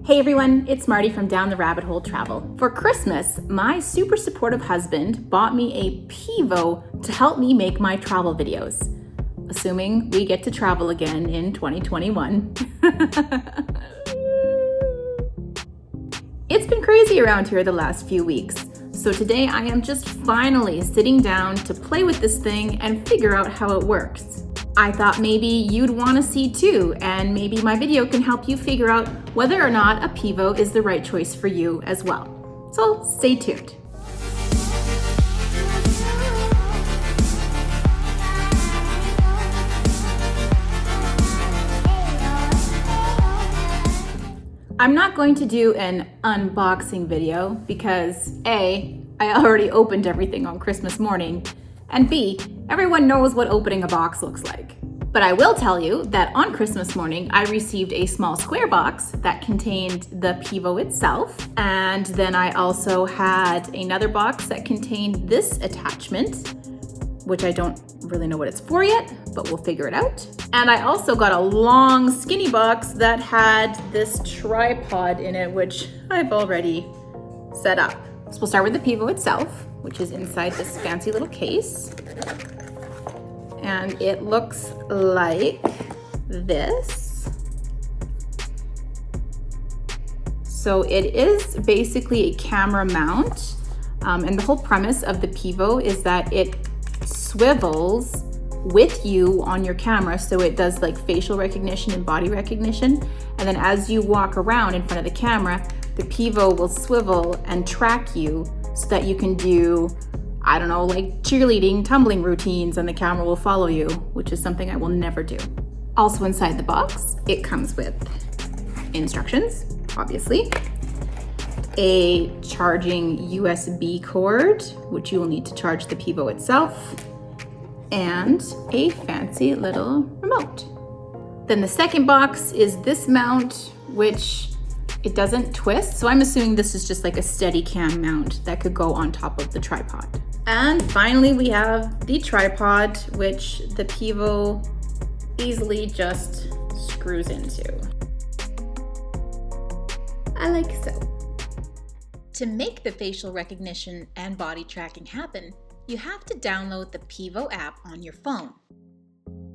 Hey everyone, it's Marty from Down the Rabbit Hole Travel. For Christmas, my super supportive husband bought me a PIVO to help me make my travel videos, assuming we get to travel again in 2021. It's been crazy around here the last few weeks, so today I am just finally sitting down to play with this thing and figure out how it works. I thought maybe you'd want to see too, and maybe my video can help you figure out whether or not a PIVO is the right choice for you as well. So stay tuned. I'm not going to do an unboxing video because A, I already opened everything on Christmas morning, and B, everyone knows what opening a box looks like. But I will tell you that on Christmas morning, I received a small square box that contained the PIVO itself. And then I also had another box that contained this attachment, which I don't really know what it's for yet, but we'll figure it out. And I also got a long skinny box that had this tripod in it, which I've already set up. So we'll start with the PIVO itself, which is inside this fancy little case. And it looks like this. So it is basically a camera mount. And the whole premise of the PIVO is that it swivels with you on your camera. So it does like facial recognition and body recognition. And then as you walk around in front of the camera, the PIVO will swivel and track you so that you can do, I don't know, like cheerleading, tumbling routines, and the camera will follow you, which is something I will never do. Also inside the box, it comes with instructions, obviously, a charging USB cord, which you will need to charge the PIVO itself, and a fancy little remote. Then the second box is this mount, which it doesn't twist, so I'm assuming this is just like a Steadicam mount that could go on top of the tripod. And finally, we have the tripod, which the PIVO easily just screws into. I like so. To make the facial recognition and body tracking happen, you have to download the PIVO app on your phone.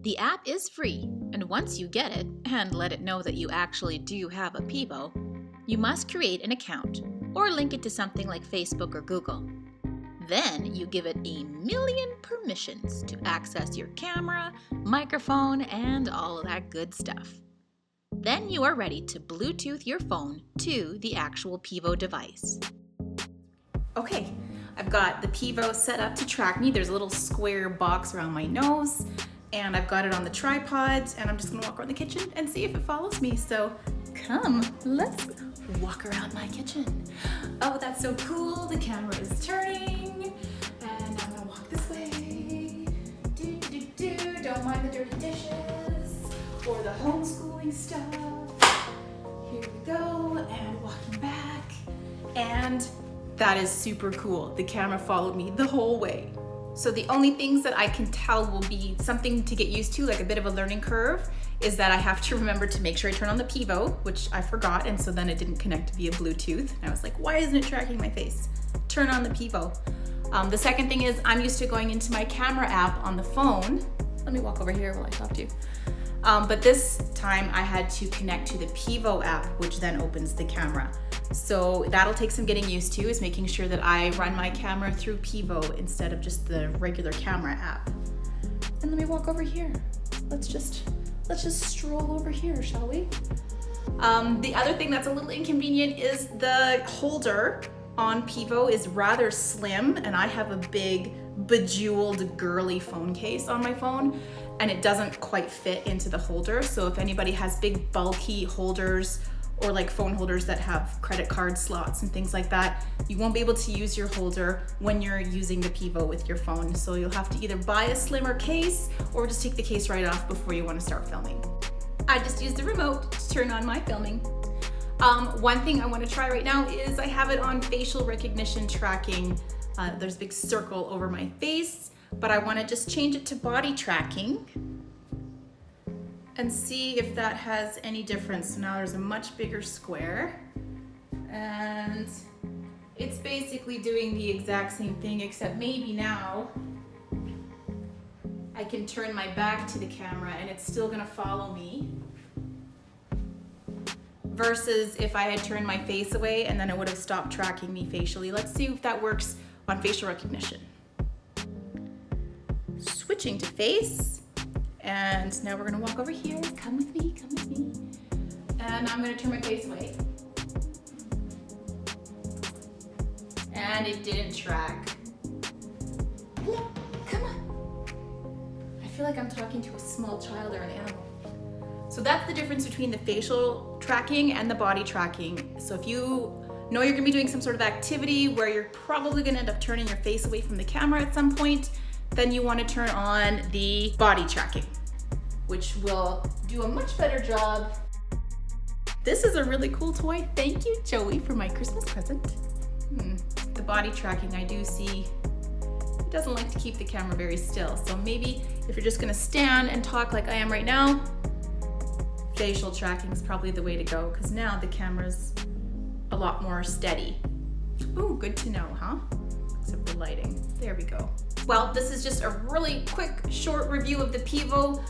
The app is free, and once you get it and let it know that you actually do have a PIVO, you must create an account or link it to something like Facebook or Google. Then you give it 1,000,000 permissions to access your camera, microphone, and all of that good stuff. Then you are ready to Bluetooth your phone to the actual PIVO device. Okay, I've got the PIVO set up to track me. There's a little square box around my nose, and I've got it on the tripod, and I'm just gonna walk around the kitchen and see if it follows me. So come, let's walk around my kitchen. Oh, that's so cool. The camera is turning, and I'm gonna walk this way. Don't mind the dirty dishes or the homeschooling stuff. Here we go, and walking back. And that is super cool. The camera followed me the whole way. So the only things that I can tell will be something to get used to, like a bit of a learning curve, is that I have to remember to make sure I turn on the PIVO, which I forgot, and so then it didn't connect via Bluetooth. And I was like, why isn't it tracking my face? Turn on the PIVO. The second thing is I'm used to going into my camera app on the phone. Let me walk over here while I talk to you. But this time I had to connect to the PIVO app, which then opens the camera. So that'll take some getting used to, is making sure that I run my camera through PIVO instead of just the regular camera app. And let me walk over here. Let's just stroll over here, shall we? The other thing that's a little inconvenient is the holder on PIVO is rather slim, and I have a big bejeweled girly phone case on my phone, and it doesn't quite fit into the holder. So if anybody has big bulky holders or like phone holders that have credit card slots and things like that, you won't be able to use your holder when you're using the PIVO with your phone. So you'll have to either buy a slimmer case or just take the case right off before you want to start filming. I just used the remote to turn on my filming. One thing I want to try right now is I have it on facial recognition tracking. There's a big circle over my face, but I want to just change it to body tracking. and see if that has any difference. So now there's a much bigger square, and it's basically doing the exact same thing, except maybe now I can turn my back to the camera and it's still gonna follow me, versus if I had turned my face away and then it would have stopped tracking me facially. Let's see if that works on facial recognition. Switching to face, and now we're gonna walk over here. Come with me, come with me. And I'm gonna turn my face away. And it didn't track. Hello, come on. I feel like I'm talking to a small child or an animal. So that's the difference between the facial tracking and the body tracking. So if you know you're gonna be doing some sort of activity where you're probably gonna end up turning your face away from the camera at some point, then you wanna turn on the body tracking, which will do a much better job. This is a really cool toy. Thank you, Joey, for my Christmas present. The body tracking, I do see, it doesn't like to keep the camera very still. So maybe if you're just gonna stand and talk like I am right now, facial tracking is probably the way to go, because now the camera's a lot more steady. Ooh, good to know, huh? Except the lighting. There we go. Well, this is just a really quick, short review of the PIVO.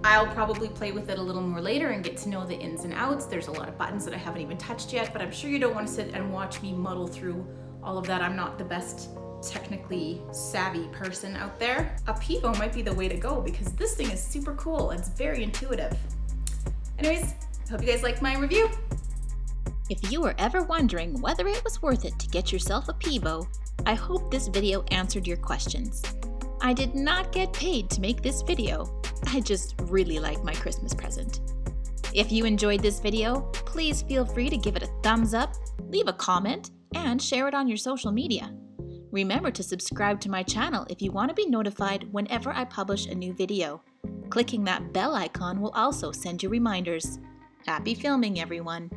I'll probably play with it a little more later and get to know the ins and outs. There's a lot of buttons that I haven't even touched yet, but I'm sure you don't want to sit and watch me muddle through all of that. I'm not the best technically savvy person out there. A PIVO might be the way to go because this thing is super cool and it's very intuitive. Anyways, I hope you guys liked my review. If you were ever wondering whether it was worth it to get yourself a PIVO, I hope this video answered your questions. I did not get paid to make this video. I just really like my Christmas present. If you enjoyed this video, please feel free to give it a thumbs up, leave a comment, and share it on your social media. Remember to subscribe to my channel if you want to be notified whenever I publish a new video. Clicking that bell icon will also send you reminders. Happy filming, everyone!